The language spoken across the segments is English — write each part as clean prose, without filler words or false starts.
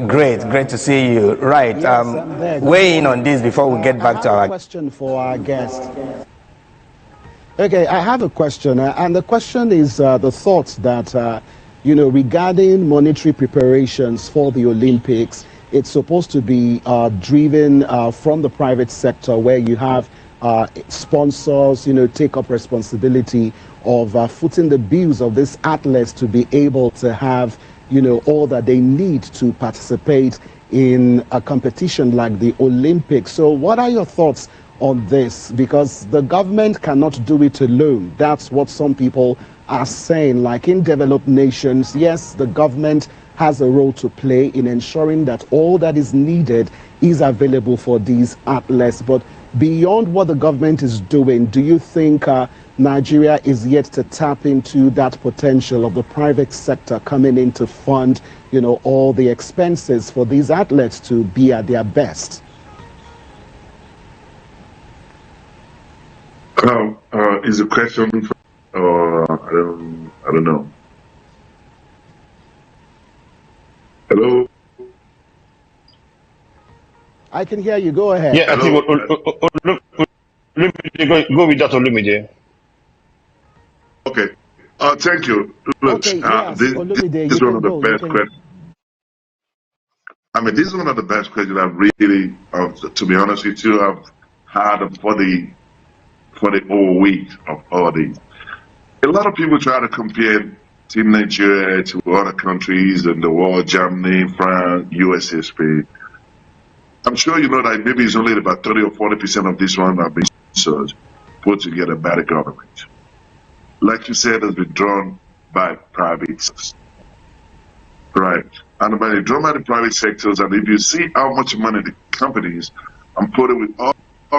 Great to see you. Right, Yes, weigh in on this before we get back to our question for our guest. Okay, I have a question, and the question is the thoughts that, regarding monetary preparations for the Olympics. It's supposed to be driven from the private sector, where you have sponsors, take up responsibility of footing the bills of these athletes to be able to have, all that they need to participate in a competition like the Olympics. So what are your thoughts on this? Because the government cannot do it alone. That's what some people are saying. Like in developed nations, yes, the government has a role to play in ensuring that all that is needed is available for these athletes. But beyond what the government is doing, do you think Nigeria is yet to tap into that potential of the private sector coming in to fund, all the expenses for these athletes to be at their best? Is the question I don't know. Hello? I can hear you. Go ahead. Yeah, I think go with that, Olumide. Okay. Thank you. Look, Okay, yes, Olumide, this is one of the best questions. This is one of the best questions I've really, to be honest with you, I've had for the whole week of all these. A lot of people try to compare Team Nigeria to other countries in the world, Germany, France, USA, Spain. I'm sure you know that maybe it's only about 30 or 40% of this one have been put together by the government. Like you said, it's been drawn by private sectors. Right. And by the drawn by the private sectors, and if you see how much money the companies are putting with all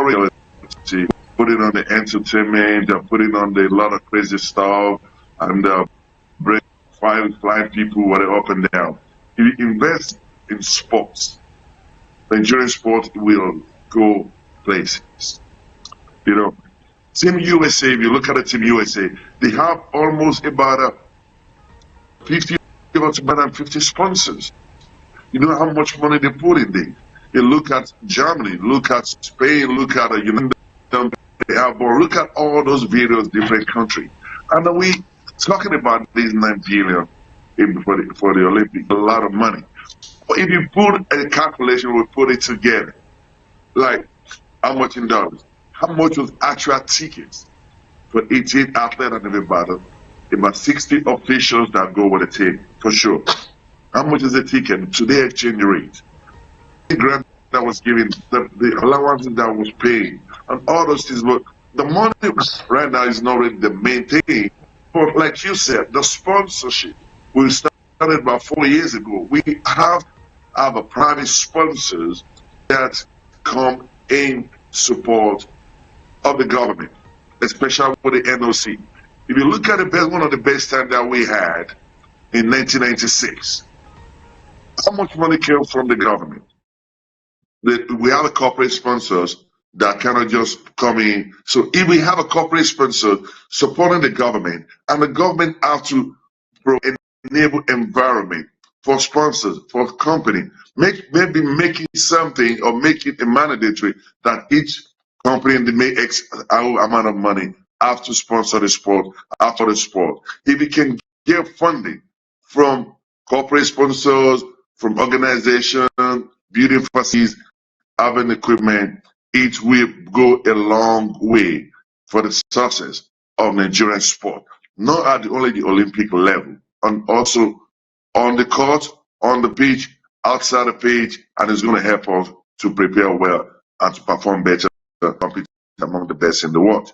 reality, putting on the entertainment, they're putting on a lot of crazy stuff, and bring flying people whatever up and down. If you invest in sports, Nigerian sport will go places. Team USA, if you look at the Team USA, they have almost about 50 sponsors. You know how much money they put in there. You look at Germany, look at Spain, look at the United States, look at all those various different countries. And we talking about these 9 billion for the Olympics, a lot of money. But if you put a calculation, we put it together, like how much in dollars, how much was actual tickets for 18 athletes and everybody, about 60 officials that go with the team, for sure. How much is the ticket? Today exchange rate. The grant that was given, the allowances that was paying, and all those things. But the money right now is not really the main thing. But like you said, the sponsorship, we started about 4 years ago. We have a private sponsors that come in support of the government, especially with the NOC. If you look at one of the best times that we had in 1996, how much money came from the government? We have a corporate sponsors that cannot just come in. So if we have a corporate sponsor supporting the government, and the government have to enable environment for sponsors, for company, maybe making something or make it a mandatory that each company they make X amount of money have to sponsor the sport, after the sport. If we can get funding from corporate sponsors, from organizations, building facilities, having equipment, it will go a long way for the success of Nigerian sport. Not at only the Olympic level, and also on the court, on the pitch, outside the pitch, and it's going to help us to prepare well and to perform better, compete among the best in the world.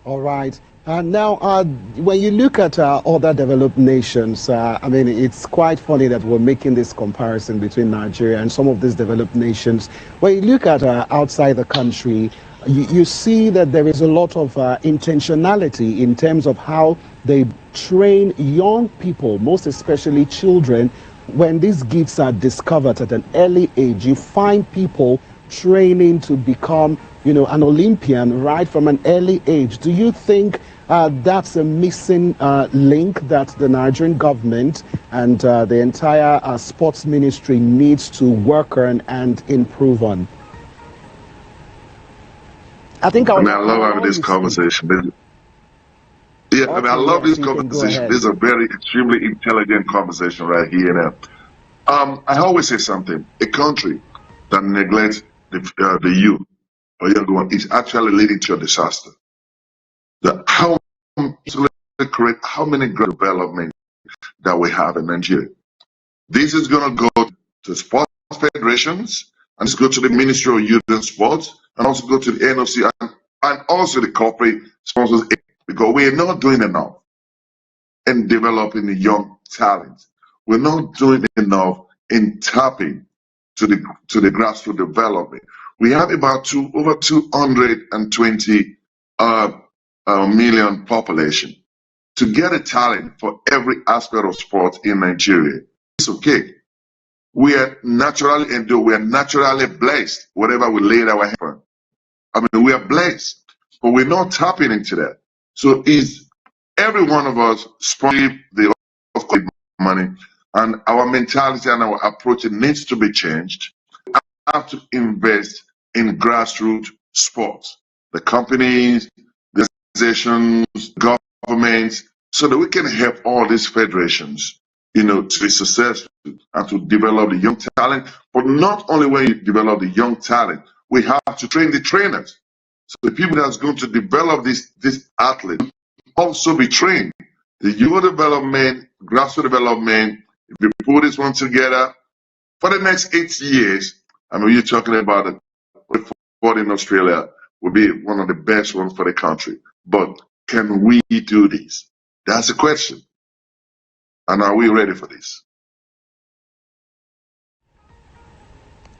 All right. Now, when you look at other developed nations, it's quite funny that we're making this comparison between Nigeria and some of these developed nations. When you look at outside the country, you see that there is a lot of intentionality in terms of how they train young people, most especially children. When these gifts are discovered at an early age, you find people training to become, an Olympian right from an early age. Do you think that's a missing link that the Nigerian government and the entire sports ministry needs to work on and improve on? I think I love having this conversation. Yeah, I love this conversation. This is a very extremely intelligent conversation right here now. I always say something. A country that neglects the youth or younger one is actually leading to a disaster. How many development that we have in Nigeria? This is going to go to sports federations, and it's go to the Ministry of Youth and Sports, and also go to the NOC and also the corporate sponsors, because we are not doing enough in developing the young talent. We're not doing enough in tapping to the grassroots development. We have about over 220 million population. To get a talent for every aspect of sport in Nigeria, it's okay. We are naturally endowed. We are naturally blessed. Whatever we laid our hand on, I mean, we are blessed, but we're not tapping into that. So is every one of us spending the money, and our mentality and our approach needs to be changed. We have to invest in grassroots sports, the companies, the organizations, governments, so that we can help all these federations, to be successful and to develop the young talent. But not only when you develop the young talent, we have to train the trainers. So the people that's going to develop this athlete also be trained. The youth development, grassroots development, if you put this one together, for the next 8 years, I mean, you're talking about the sport in Australia will be one of the best ones for the country. But can we do this? That's the question. And are we ready for this?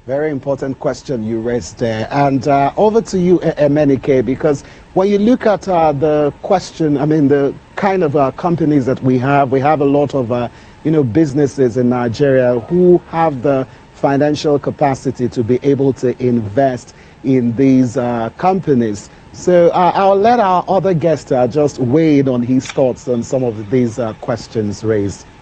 Very important question you raised there. And over to you, Emenike, because when you look at the question, I mean, the kind of companies that we have a lot of, businesses in Nigeria who have the financial capacity to be able to invest in these companies. So I'll let our other guest just weigh in on his thoughts on some of these questions raised.